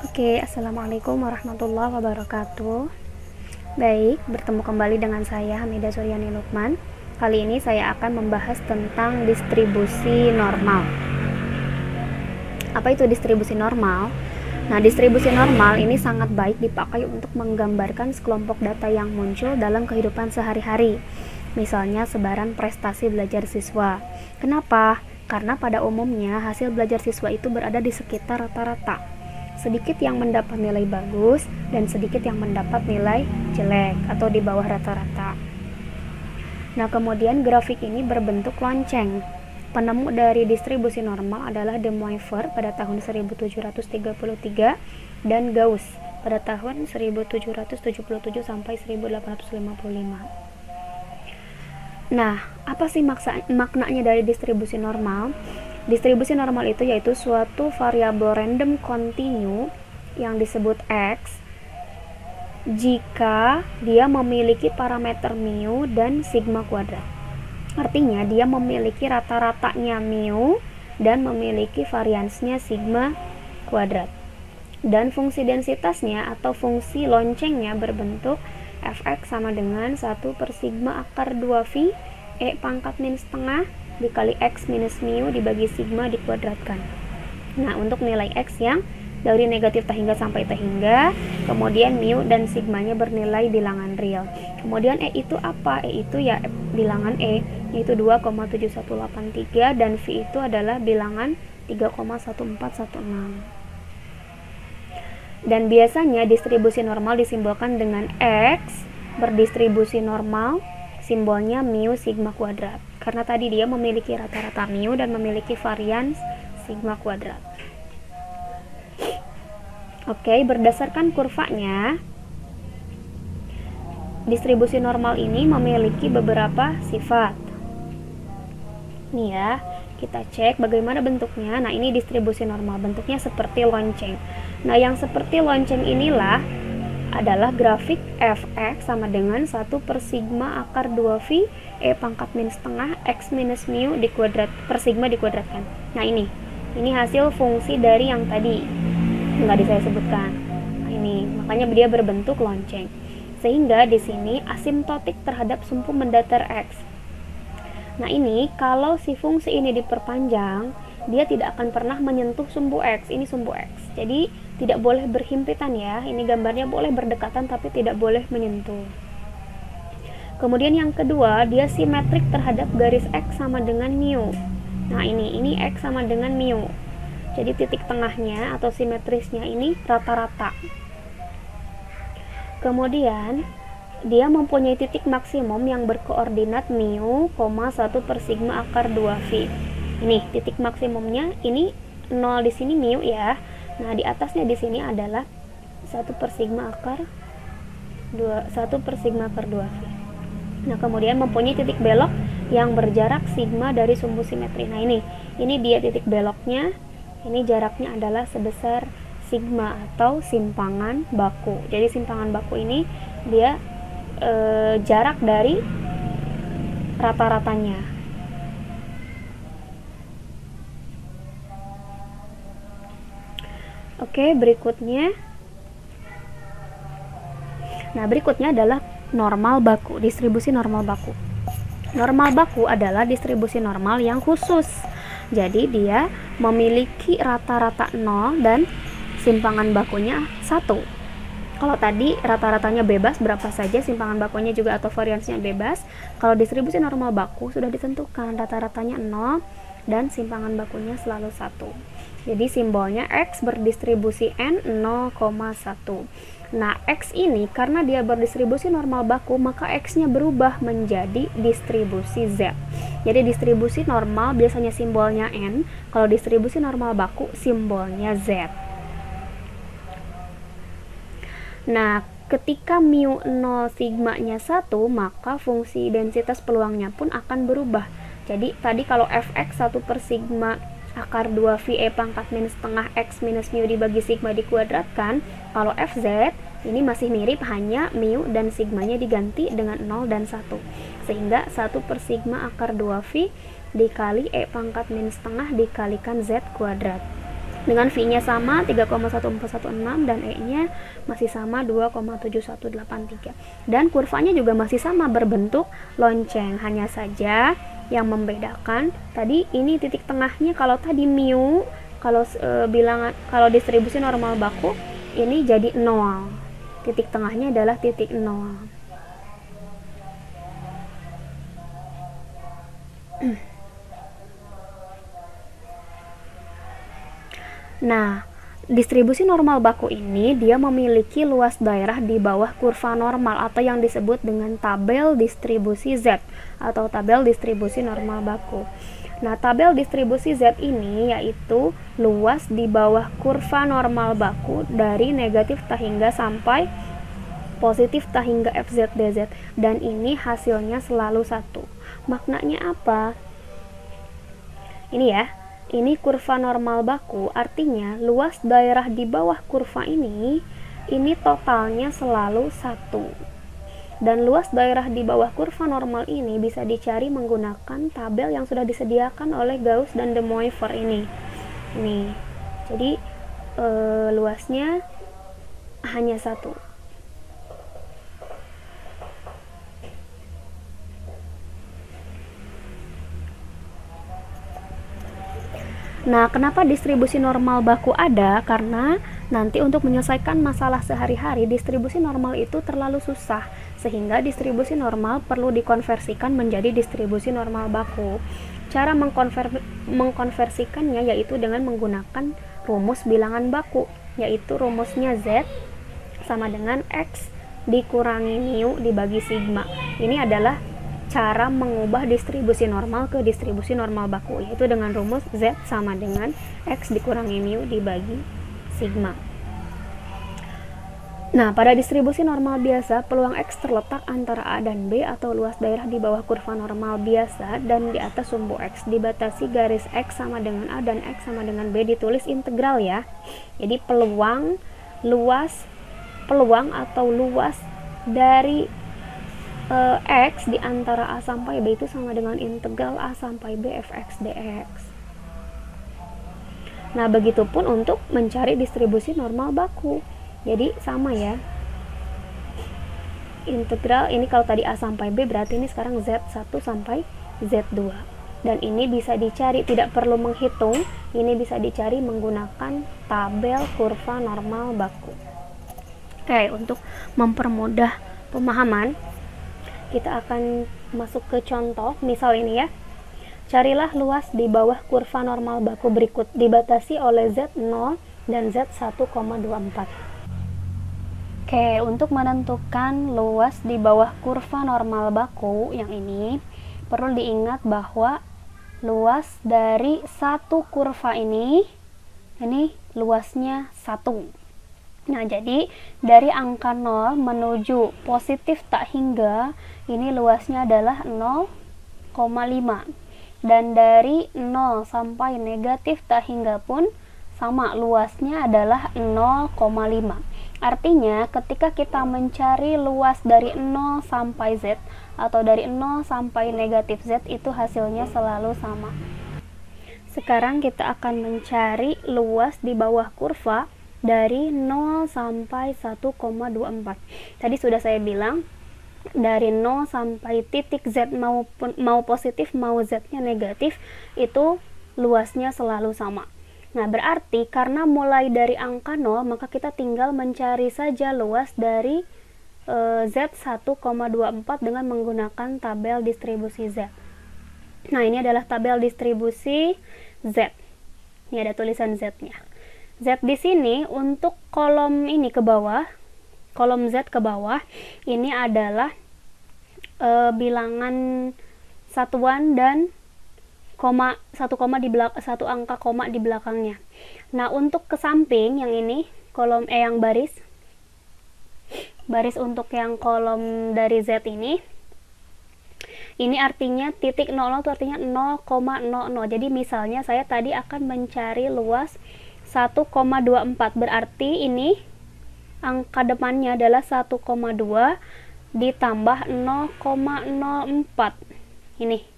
Oke, assalamualaikum warahmatullahi wabarakatuh. Baik, bertemu kembali dengan saya Hamidah Suryani Lukman. Kali ini saya akan membahas tentang distribusi normal. Apa itu distribusi normal? Nah, distribusi normal ini sangat baik dipakai untuk menggambarkan sekelompok data yang muncul dalam kehidupan sehari-hari. Misalnya sebaran prestasi belajar siswa. Kenapa? Karena pada umumnya hasil belajar siswa itu berada di sekitar rata-rata. Sedikit yang mendapat nilai bagus dan sedikit yang mendapat nilai jelek atau di bawah rata-rata. Nah, kemudian grafik ini berbentuk lonceng. Penemu dari distribusi normal adalah De Moivre pada tahun 1733 dan Gauss pada tahun 1777 sampai 1855. Nah, apa sih maknanya dari distribusi normal? Distribusi normal itu yaitu suatu variabel random kontinu yang disebut X jika dia memiliki parameter mu dan sigma kuadrat. Artinya dia memiliki rata-ratanya mu dan memiliki variansnya sigma kuadrat. Dan fungsi densitasnya atau fungsi loncengnya berbentuk fx sama dengan 1 per sigma akar 2 phi e pangkat min setengah dikali x minus mu dibagi sigma dikuadratkan. Nah, untuk nilai x yang dari negatif tak hingga sampai tak hingga, kemudian mu dan sigmanya bernilai bilangan real. Kemudian e itu apa? E itu ya bilangan e, yaitu 2,7183 dan phi itu adalah bilangan 3,1416. Dan biasanya distribusi normal disimbolkan dengan x berdistribusi normal, simbolnya mu sigma kuadrat. Karena tadi dia memiliki rata-rata mu dan memiliki varians sigma kuadrat. Oke, berdasarkan kurvanya, distribusi normal ini memiliki beberapa sifat. Nih ya, kita cek bagaimana bentuknya. Nah, ini distribusi normal, bentuknya seperti lonceng. Nah, yang seperti lonceng inilah adalah grafik fx sama dengan 1 per sigma akar 2 phi e pangkat min setengah x minus mu dikuadrat per sigma dikuadratkan. Nah, ini hasil fungsi dari yang tadi nggak saya sebutkan. Nah, ini makanya dia berbentuk lonceng, sehingga di sini asimptotik terhadap sumpu mendatar x. Nah, ini kalau si fungsi ini diperpanjang, dia tidak akan pernah menyentuh sumbu x. Ini sumbu x, jadi tidak boleh berhimpitan ya. Ini gambarnya boleh berdekatan tapi tidak boleh menyentuh. Kemudian yang kedua, dia simetrik terhadap garis x sama dengan mu. Nah, ini x sama dengan mu. Jadi titik tengahnya atau simetrisnya ini rata-rata. Kemudian dia mempunyai titik maksimum yang berkoordinat mu, 1 per sigma akar 2 phi. Ini titik maksimumnya, ini 0 di sini mu ya. Nah, di atasnya di sini adalah 1 per sigma akar 2 phi. Nah, kemudian mempunyai titik belok yang berjarak sigma dari sumbu simetri. Nah, ini dia titik beloknya. Ini jaraknya adalah sebesar sigma atau simpangan baku. Jadi simpangan baku ini dia jarak dari rata-ratanya. Oke, berikutnya. Nah, berikutnya adalah normal baku, distribusi normal baku. Normal baku adalah distribusi normal yang khusus. Jadi dia memiliki rata-rata 0 dan simpangan bakunya 1. Kalau tadi rata-ratanya bebas berapa saja, simpangan bakunya juga atau variansnya bebas. Kalau distribusi normal baku sudah ditentukan rata-ratanya 0 dan simpangan bakunya selalu 1. Jadi simbolnya X berdistribusi N 0,1. Nah, X ini karena dia berdistribusi normal baku, maka X-nya berubah menjadi distribusi Z. Jadi distribusi normal biasanya simbolnya N, kalau distribusi normal baku simbolnya Z. Nah, ketika mu 0 sigmanya 1, maka fungsi densitas peluangnya pun akan berubah. Jadi tadi kalau fx 1 per sigma akar 2 phi e pangkat min setengah x minus mu dibagi sigma dikuadratkan, kalau fz ini masih mirip, hanya mu dan sigmanya diganti dengan 0 dan 1, sehingga 1 per sigma akar 2 phi dikali e pangkat min setengah dikalikan z kuadrat. dengan V-nya sama 3,1416 dan E-nya masih sama 2,7183. Dan kurvanya juga masih sama berbentuk lonceng. Hanya saja yang membedakan tadi ini titik tengahnya, kalau tadi mu, kalau kalau distribusi normal baku ini jadi 0. Titik tengahnya adalah titik 0. Nah, distribusi normal baku ini dia memiliki luas daerah di bawah kurva normal atau yang disebut dengan tabel distribusi Z atau tabel distribusi normal baku. Nah, tabel distribusi Z ini yaitu luas di bawah kurva normal baku dari negatif tak hingga sampai positif tak hingga FZ/DZ, dan ini hasilnya selalu 1. Maknanya apa? Ini ya. Ini kurva normal baku, artinya luas daerah di bawah kurva ini totalnya selalu 1. Dan luas daerah di bawah kurva normal ini bisa dicari menggunakan tabel yang sudah disediakan oleh Gauss dan de Moivre ini. Jadi luasnya hanya 1. Nah, kenapa distribusi normal baku ada? Karena nanti untuk menyelesaikan masalah sehari-hari, distribusi normal itu terlalu susah, sehingga distribusi normal perlu dikonversikan menjadi distribusi normal baku. Cara mengkonversikannya yaitu dengan menggunakan rumus bilangan baku, yaitu rumusnya Z sama dengan X dikurangi mu dibagi sigma. Ini adalah cara mengubah distribusi normal ke distribusi normal baku, yaitu dengan rumus Z sama dengan X dikurangi mu dibagi sigma. Nah, pada distribusi normal biasa, peluang X terletak antara A dan B atau luas daerah di bawah kurva normal biasa dan di atas sumbu X. Dibatasi garis X sama dengan A dan X sama dengan B, ditulis integral ya. Jadi peluang atau luas dari X di antara A sampai B itu sama dengan integral A sampai B fx dx. Nah, begitupun untuk mencari distribusi normal baku. Jadi sama ya. Integral ini kalau tadi A sampai B, berarti ini sekarang Z1 sampai Z2. Dan ini bisa dicari, tidak perlu menghitung, ini bisa dicari menggunakan tabel kurva normal baku. Oke, untuk mempermudah pemahaman, kita akan masuk ke contoh. Misal ini ya, carilah luas di bawah kurva normal baku berikut, dibatasi oleh Z0 dan Z1,24. Oke, untuk menentukan luas di bawah kurva normal baku yang ini, perlu diingat bahwa luas dari satu kurva ini luasnya 1. Nah, jadi dari angka 0 menuju positif tak hingga ini luasnya adalah 0,5, dan dari 0 sampai negatif tak hingga pun sama, luasnya adalah 0,5. Artinya ketika kita mencari luas dari 0 sampai Z atau dari 0 sampai negatif Z, itu hasilnya selalu sama. Sekarang kita akan mencari luas di bawah kurva dari 0 sampai 1,24. Tadi sudah saya bilang dari 0 sampai titik Z mau positif mau Z-nya negatif, itu luasnya selalu sama. Nah, berarti karena mulai dari angka 0, maka kita tinggal mencari saja luas dari Z1,24 dengan menggunakan tabel distribusi Z. Nah, ini adalah tabel distribusi Z. Ini ada tulisan Z-nya. Z di sini untuk kolom ini ke bawah, kolom Z ke bawah, ini adalah bilangan satuan dan satu angka koma di belakangnya. Nah, untuk ke samping yang ini, kolom yang baris untuk yang kolom dari Z ini artinya titik 00 itu artinya 0,00. Jadi misalnya saya tadi akan mencari luas 1,24, berarti ini angka depannya adalah 1,2 ditambah 0,04. Ini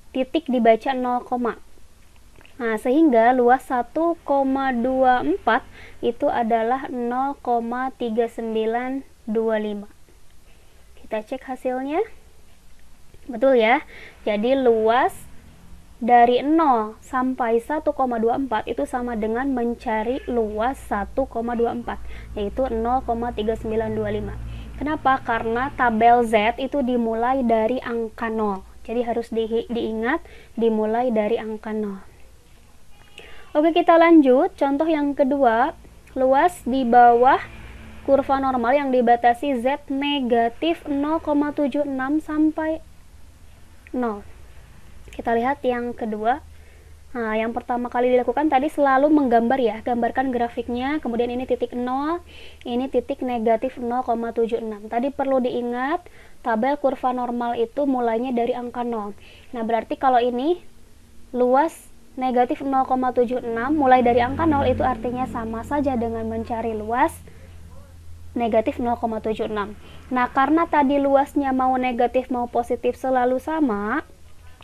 titik dibaca 0, Nah, sehingga luas 1,24 itu adalah 0,3925. Kita cek hasilnya. Betul ya. Jadi luas dari 0 sampai 1,24 itu sama dengan mencari luas 1,24, yaitu 0,3925. Kenapa? Karena tabel Z itu dimulai dari angka 0. Jadi harus diingat dimulai dari angka 0. Oke, kita lanjut. Contoh yang kedua, luas di bawah kurva normal yang dibatasi Z negatif 0,76 sampai 0. Kita lihat yang kedua. Nah, yang pertama kali dilakukan tadi selalu menggambar ya, gambarkan grafiknya, kemudian ini titik 0, ini titik negatif 0,76. Tadi perlu diingat, tabel kurva normal itu mulainya dari angka 0. Nah, berarti kalau ini luas negatif 0,76 mulai dari angka 0 itu artinya sama saja dengan mencari luas negatif 0,76. Nah, karena tadi luasnya mau negatif mau positif selalu sama,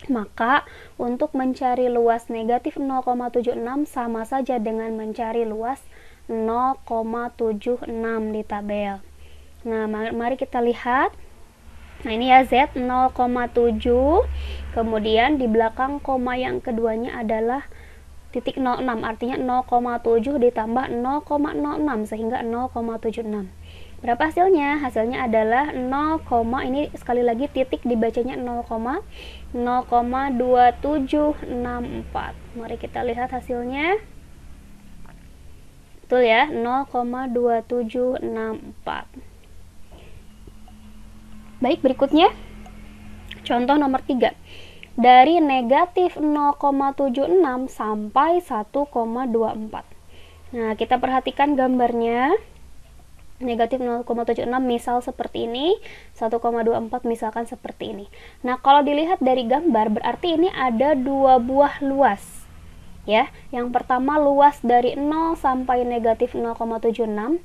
maka untuk mencari luas negatif 0,76 sama saja dengan mencari luas 0,76 di tabel. Nah, mari kita lihat. Nah, ini ya Z 0,7, kemudian di belakang koma yang keduanya adalah titik 06, artinya 0,7 ditambah 0,06 sehingga 0,76. Berapa hasilnya? Hasilnya adalah 0, ini sekali lagi titik dibacanya 0,2764. Mari kita lihat hasilnya. Betul ya, 0,2764. Baik, berikutnya contoh nomor 3. Dari negatif 0,76 sampai 1,24. Nah, kita perhatikan gambarnya. Negatif 0,76 misal seperti ini, 1,24 misalkan seperti ini. Nah, kalau dilihat dari gambar berarti ini ada dua buah luas ya. Yang pertama luas dari 0 sampai negatif 0,76,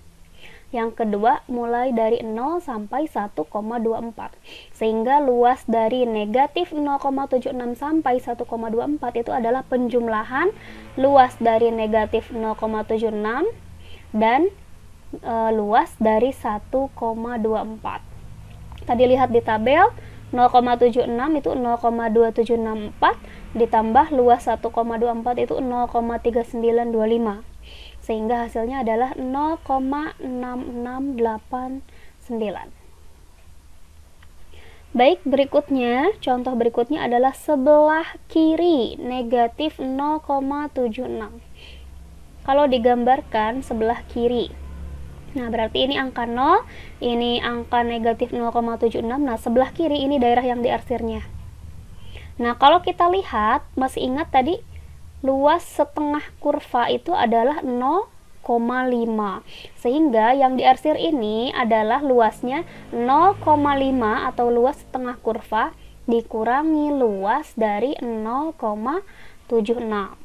yang kedua mulai dari 0 sampai 1,24. Sehingga luas dari negatif 0,76 sampai 1,24 itu adalah penjumlahan luas dari negatif 0,76 dan luas dari 1,24. Tadi lihat di tabel 0,76 itu 0,2764 ditambah luas 1,24 itu 0,3925. Sehingga hasilnya adalah 0,6689. Baik, berikutnya, contoh berikutnya adalah sebelah kiri negatif 0,76. Kalau digambarkan sebelah kiri, nah berarti ini angka 0, ini angka negatif 0,76. Nah, sebelah kiri ini daerah yang diarsirnya. Nah, kalau kita lihat, masih ingat tadi luas setengah kurva itu adalah 0,5. Sehingga yang diarsir ini adalah luasnya 0,5 atau luas setengah kurva dikurangi luas dari 0,76.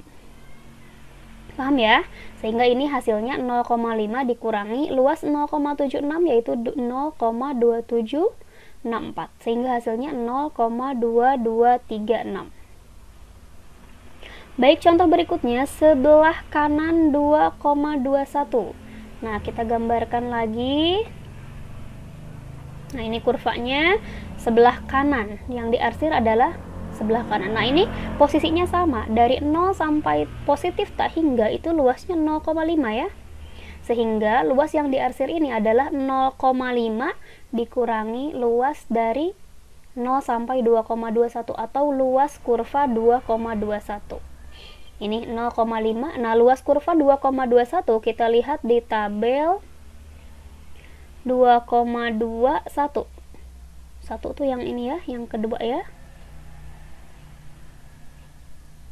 Paham ya? Sehingga ini hasilnya 0,5 dikurangi luas 0,76 yaitu 0,2764. Sehingga hasilnya 0,2236. Baik, contoh berikutnya sebelah kanan 2,21. Nah, kita gambarkan lagi. Nah, ini kurvanya sebelah kanan. Yang diarsir adalah sebelah kanan. Nah, ini posisinya sama. Dari 0 sampai positif tak hingga itu luasnya 0,5 ya. Sehingga luas yang diarsir ini adalah 0,5 dikurangi luas dari 0 sampai 2,21 atau luas kurva 2,21. Ini 0,5. Nah, luas kurva 2,21 kita lihat di tabel 2,21. Satu tuh yang ini ya, yang kedua ya.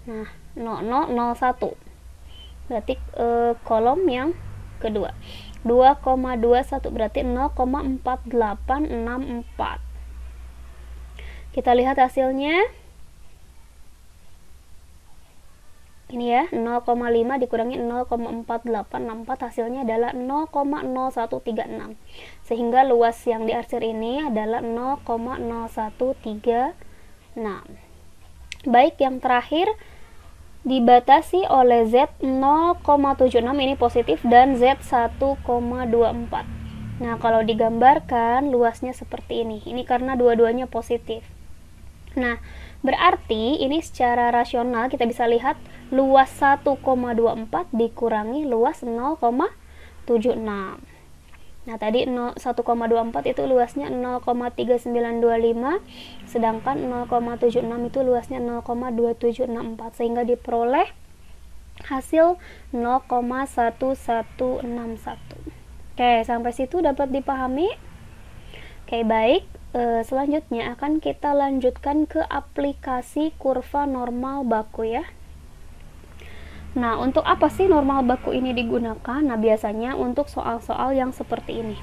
Nah, 0001. Berarti kolom yang kedua. 2,21 berarti 0,4864. Kita lihat hasilnya. Ini ya, 0,5 dikurangi 0,4864 hasilnya adalah 0,0136. Sehingga luas yang diarsir ini adalah 0,0136. Baik, yang terakhir dibatasi oleh Z 0,76 ini positif dan Z 1,24. Nah, kalau digambarkan luasnya seperti ini. Ini karena dua-duanya positif. Nah, berarti ini secara rasional kita bisa lihat luas 1,24 dikurangi luas 0,76. Nah, tadi 1,24 itu luasnya 0,3925, sedangkan 0,76 itu luasnya 0,2764, sehingga diperoleh hasil 0,1161. Oke, sampai situ dapat dipahami? Oke, baik. Selanjutnya akan kita lanjutkan ke aplikasi kurva normal baku ya. Nah, untuk apa sih normal baku ini digunakan? Nah, biasanya untuk soal-soal yang seperti ini.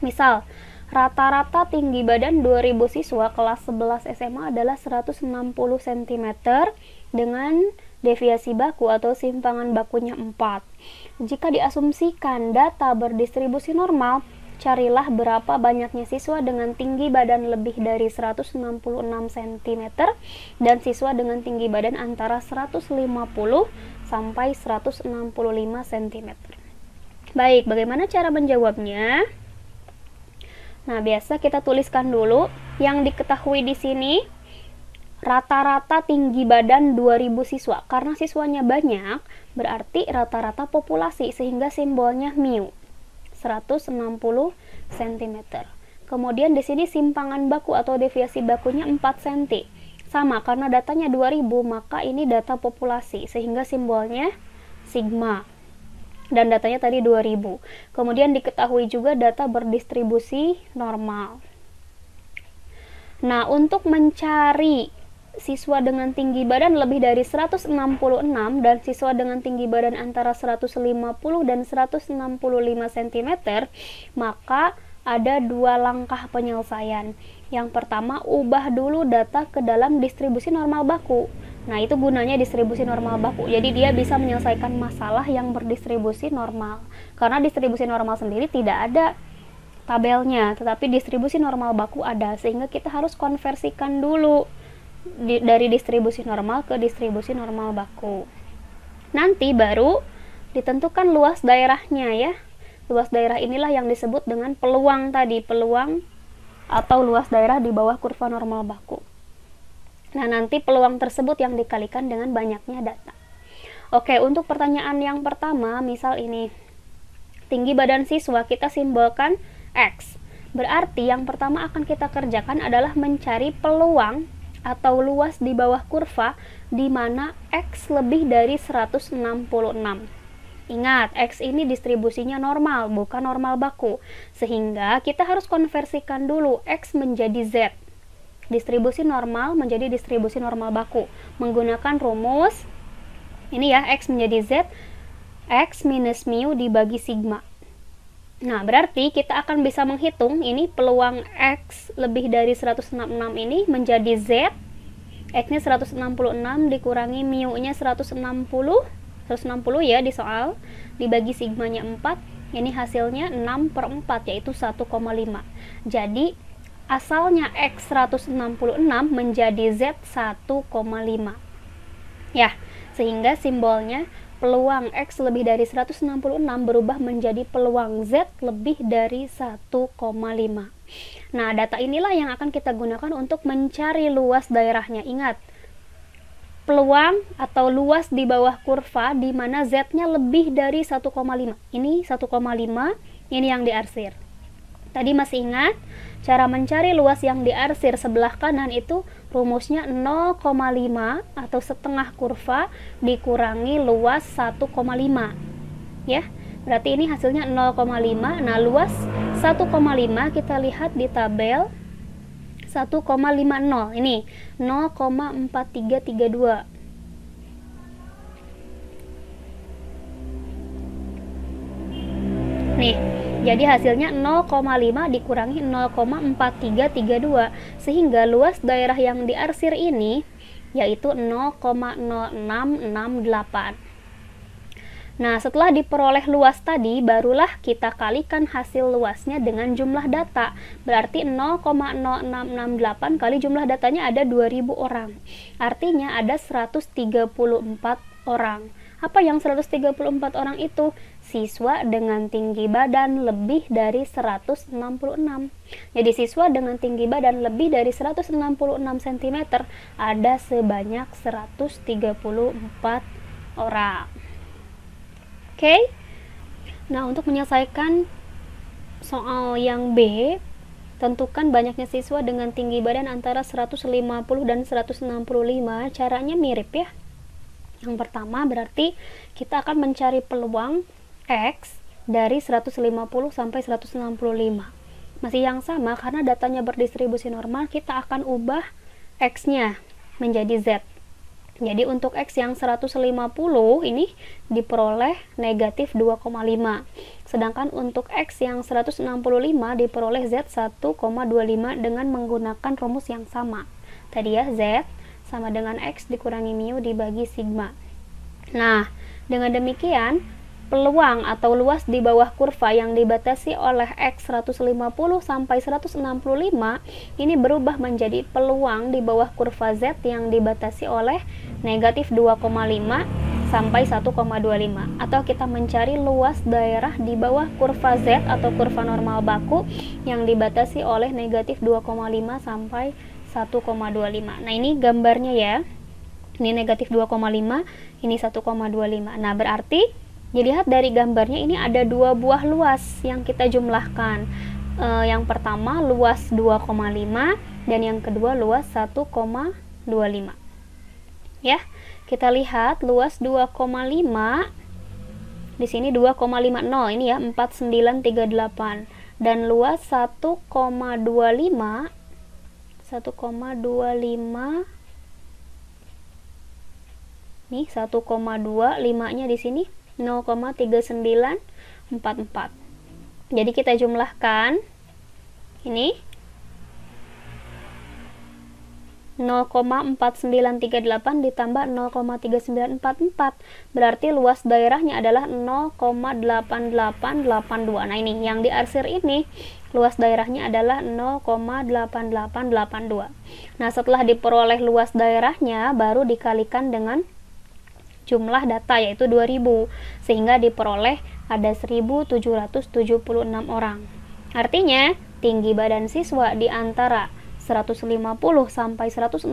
Misal, rata-rata tinggi badan 2000 siswa kelas 11 SMA adalah 160 cm dengan deviasi baku atau simpangan bakunya 4. Jika diasumsikan data berdistribusi normal, carilah berapa banyaknya siswa dengan tinggi badan lebih dari 166 cm dan siswa dengan tinggi badan antara 150 sampai 165 cm. Baik, bagaimana cara menjawabnya? Nah, biasa kita tuliskan dulu yang diketahui di sini. Rata-rata tinggi badan 2000 siswa. Karena siswanya banyak, berarti rata-rata populasi, sehingga simbolnya mu. 160 cm. Kemudian di sini simpangan baku atau deviasi bakunya 4 cm. Sama, karena datanya 2000, maka ini data populasi, sehingga simbolnya sigma. Dan datanya tadi 2000. Kemudian diketahui juga data berdistribusi normal. Nah, untuk mencari siswa dengan tinggi badan lebih dari 166 dan siswa dengan tinggi badan antara 150 dan 165 cm, maka ada dua langkah penyelesaian. Yang pertama, ubah dulu data ke dalam distribusi normal baku. Nah, itu gunanya distribusi normal baku. Jadi dia bisa menyelesaikan masalah yang berdistribusi normal. Karena distribusi normal sendiri tidak ada tabelnya, tetapi distribusi normal baku ada, sehingga kita harus konversikan dulu dari distribusi normal ke distribusi normal baku. Nanti baru ditentukan luas daerahnya ya. Luas daerah inilah yang disebut dengan peluang tadi, peluang atau luas daerah di bawah kurva normal baku. Nah, nanti peluang tersebut yang dikalikan dengan banyaknya data. Oke, untuk pertanyaan yang pertama, misal ini tinggi badan siswa kita simbolkan X. Berarti yang pertama akan kita kerjakan adalah mencari peluang atau luas di bawah kurva di mana X lebih dari 166. Ingat, X ini distribusinya normal, bukan normal baku. Sehingga kita harus konversikan dulu X menjadi Z. Distribusi normal menjadi distribusi normal baku. Menggunakan rumus, ini ya, X menjadi Z, X minus mu dibagi sigma. Nah, berarti kita akan bisa menghitung ini peluang X lebih dari 166 ini menjadi Z. X-nya 166 dikurangi mu-nya 160 ya di soal, dibagi sigmanya 4. Ini hasilnya 6/4, yaitu 1,5. Jadi, asalnya X 166 menjadi Z 1,5. Ya, sehingga simbolnya peluang X lebih dari 166 berubah menjadi peluang Z lebih dari 1,5. Nah, data inilah yang akan kita gunakan untuk mencari luas daerahnya. Ingat, peluang atau luas di bawah kurva di mana Z-nya lebih dari 1,5. Ini 1,5, ini yang diarsir. Tadi masih ingat, cara mencari luas yang diarsir sebelah kanan itu rumusnya 0,5 atau setengah kurva dikurangi luas 1,5. Ya, berarti ini hasilnya 0,5. Nah, luas 1,5 kita lihat di tabel 1,50. Ini 0,4332. Nih, jadi hasilnya 0,5 dikurangi 0,4332, sehingga luas daerah yang diarsir ini yaitu 0,0668. Nah, setelah diperoleh luas tadi, barulah kita kalikan hasil luasnya dengan jumlah data. Berarti 0,0668 kali jumlah datanya ada 2000 orang. Artinya ada 134 orang. Apa yang 134 orang itu? Siswa dengan tinggi badan lebih dari 166. Jadi siswa dengan tinggi badan lebih dari 166 cm ada sebanyak 134 orang. Oke. Nah, untuk menyelesaikan soal yang B, tentukan banyaknya siswa dengan tinggi badan antara 150 dan 165. Caranya mirip ya. Yang pertama berarti kita akan mencari peluang X dari 150 sampai 165. Masih yang sama, karena datanya berdistribusi normal, kita akan ubah X-nya menjadi Z. Jadi untuk X yang 150 ini diperoleh negatif 2,5. Sedangkan untuk X yang 165 diperoleh Z 1,25 dengan menggunakan rumus yang sama. Tadi ya, Z sama dengan X dikurangi mu dibagi sigma. Nah, dengan demikian peluang atau luas di bawah kurva yang dibatasi oleh X 150 sampai 165 ini berubah menjadi peluang di bawah kurva Z yang dibatasi oleh negatif 2,5 sampai 1,25. Atau kita mencari luas daerah di bawah kurva Z atau kurva normal baku yang dibatasi oleh negatif 2,5 sampai 1,25. Nah, ini gambarnya ya. Ini negatif 2,5, ini 1,25. Nah, berarti dilihat dari gambarnya ini ada dua buah luas yang kita jumlahkan. Yang pertama luas 2,5 dan yang kedua luas 1,25. Ya, kita lihat luas 2,5 di sini 2,50 ini ya 4938 dan luas 1,25 nih 1,25 nya di sini 0,3944. Jadi kita jumlahkan ini 0,4938 ditambah 0,3944 berarti luas daerahnya adalah 0,8882. Nah, ini yang diarsir ini luas daerahnya adalah 0,8882. Nah, setelah diperoleh luas daerahnya baru dikalikan dengan jumlah data yaitu 2000 sehingga diperoleh ada 1776 orang. Artinya tinggi badan siswa di antara 150 sampai 165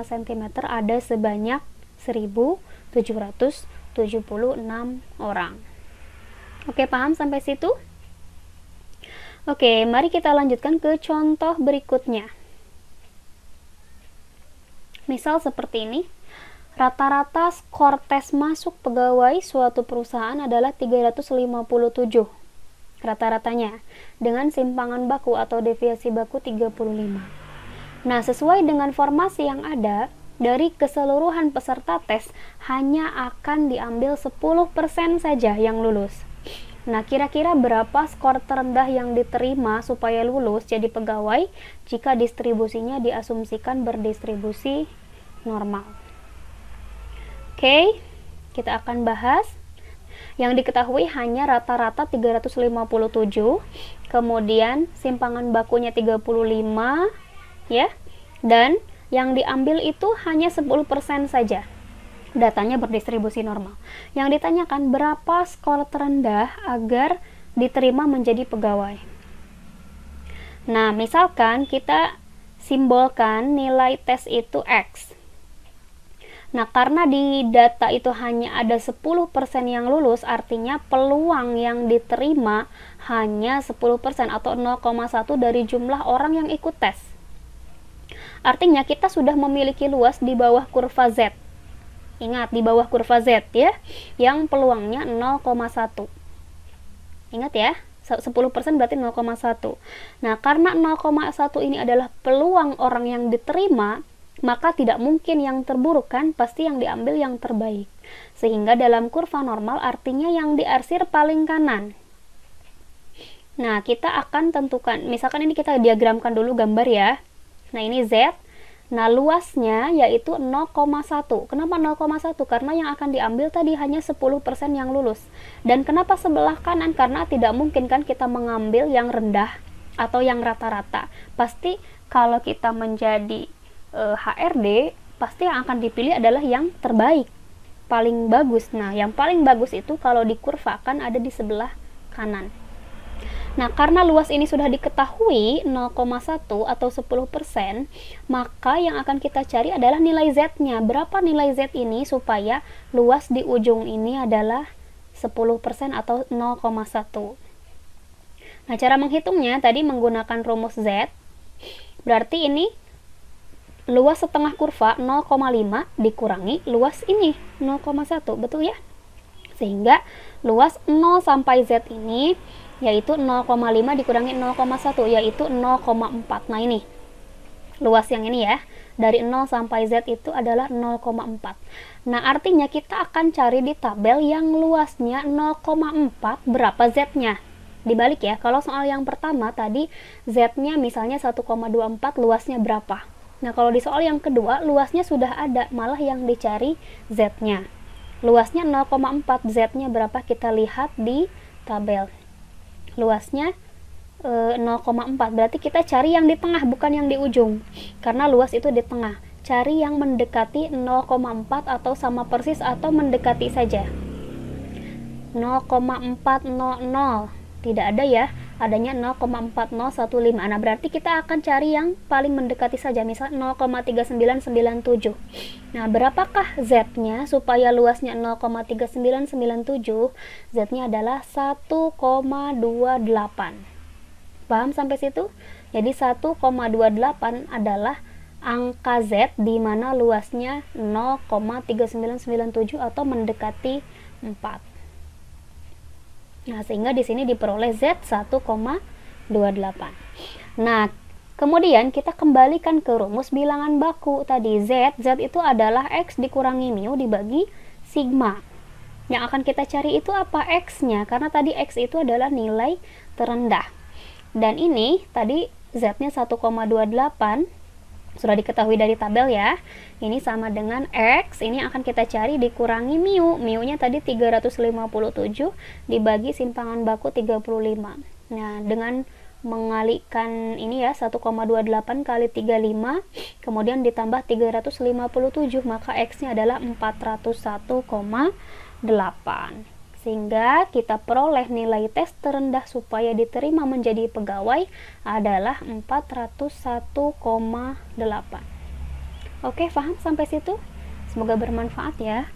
cm ada sebanyak 1776 orang. Oke, paham sampai situ? Oke, mari kita lanjutkan ke contoh berikutnya. Misal seperti ini. Rata-rata skor tes masuk pegawai suatu perusahaan adalah 357 rata-ratanya dengan simpangan baku atau deviasi baku 35. Nah, sesuai dengan formasi yang ada, dari keseluruhan peserta tes hanya akan diambil 10% saja yang lulus. Nah, kira-kira berapa skor terendah yang diterima supaya lulus jadi pegawai jika distribusinya diasumsikan berdistribusi normal? Oke, kita akan bahas. Yang diketahui hanya rata-rata 357, kemudian simpangan bakunya 35, ya, dan yang diambil itu hanya 10% saja. Datanya berdistribusi normal. Yang ditanyakan berapa skor terendah agar diterima menjadi pegawai. Nah, misalkan kita simbolkan nilai tes itu X. Nah, karena di data itu hanya ada 10% yang lulus, artinya peluang yang diterima hanya 10% atau 0,1 dari jumlah orang yang ikut tes. Artinya kita sudah memiliki luas di bawah kurva Z. Ingat, di bawah kurva Z ya, yang peluangnya 0,1. Ingat ya, 10% berarti 0,1. Nah, karena 0,1 ini adalah peluang orang yang diterima, maka tidak mungkin yang terburuk kan, pasti yang diambil yang terbaik. Sehingga dalam kurva normal artinya yang diarsir paling kanan. Nah, kita akan tentukan, misalkan ini kita diagramkan dulu gambar ya. Nah, ini Z. Nah, luasnya yaitu 0,1. Kenapa 0,1? Karena yang akan diambil tadi hanya 10% yang lulus. Dan kenapa sebelah kanan? Karena tidak mungkin kan kita mengambil yang rendah atau yang rata-rata. Pasti kalau kita menjadi HRD, pasti yang akan dipilih adalah yang terbaik, paling bagus. Nah, yang paling bagus itu kalau dikurvakan ada di sebelah kanan. Nah, karena luas ini sudah diketahui 0,1 atau 10%, maka yang akan kita cari adalah nilai Z-nya. Berapa nilai Z ini supaya luas di ujung ini adalah 10% atau 0,1. Nah, cara menghitungnya tadi menggunakan rumus Z. Berarti ini luas setengah kurva 0,5 dikurangi luas ini 0,1, betul ya? Sehingga luas 0 sampai Z ini yaitu 0,5 dikurangi 0,1 yaitu 0,4. Nah, ini luas yang ini ya, dari 0 sampai Z itu adalah 0,4. Nah, artinya kita akan cari di tabel yang luasnya 0,4 berapa Z-nya. Dibalik ya, kalau soal yang pertama tadi Z-nya misalnya 1,24, luasnya berapa. Nah, kalau di soal yang kedua luasnya sudah ada, malah yang dicari Z-nya. Luasnya 0,4, Z-nya berapa kita lihat di tabel. Luasnya 0,4, berarti kita cari yang di tengah, bukan yang di ujung, karena luas itu di tengah. Cari yang mendekati 0,4 atau sama persis atau mendekati saja. 0,400 tidak ada ya, adanya 0,4015. Nah, berarti kita akan cari yang paling mendekati saja, misal 0,3997. Nah, berapakah Z-nya supaya luasnya 0,3997? Z-nya adalah 1,28. Paham sampai situ? Jadi 1,28 adalah angka Z di mana luasnya 0,3997 atau mendekati 4. Nah, sehingga di sini diperoleh Z 1,28. Nah, kemudian kita kembalikan ke rumus bilangan baku tadi. Z itu adalah X dikurangi mu dibagi sigma. Yang akan kita cari itu apa? X-nya, karena tadi X itu adalah nilai terendah. Dan ini tadi Z-nya 1,28. Sudah diketahui dari tabel ya. Ini sama dengan X, ini akan kita cari dikurangi mu. Mu-nya tadi 357 dibagi simpangan baku 35. Nah, dengan mengalihkan ini ya, 1,28 kali 35, kemudian ditambah 357, maka X-nya adalah 401,8. Sehingga kita peroleh nilai tes terendah supaya diterima menjadi pegawai adalah 401,8. Oke, paham sampai situ? Semoga bermanfaat ya.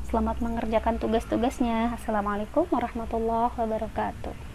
Selamat mengerjakan tugas-tugasnya. Assalamualaikum warahmatullahi wabarakatuh.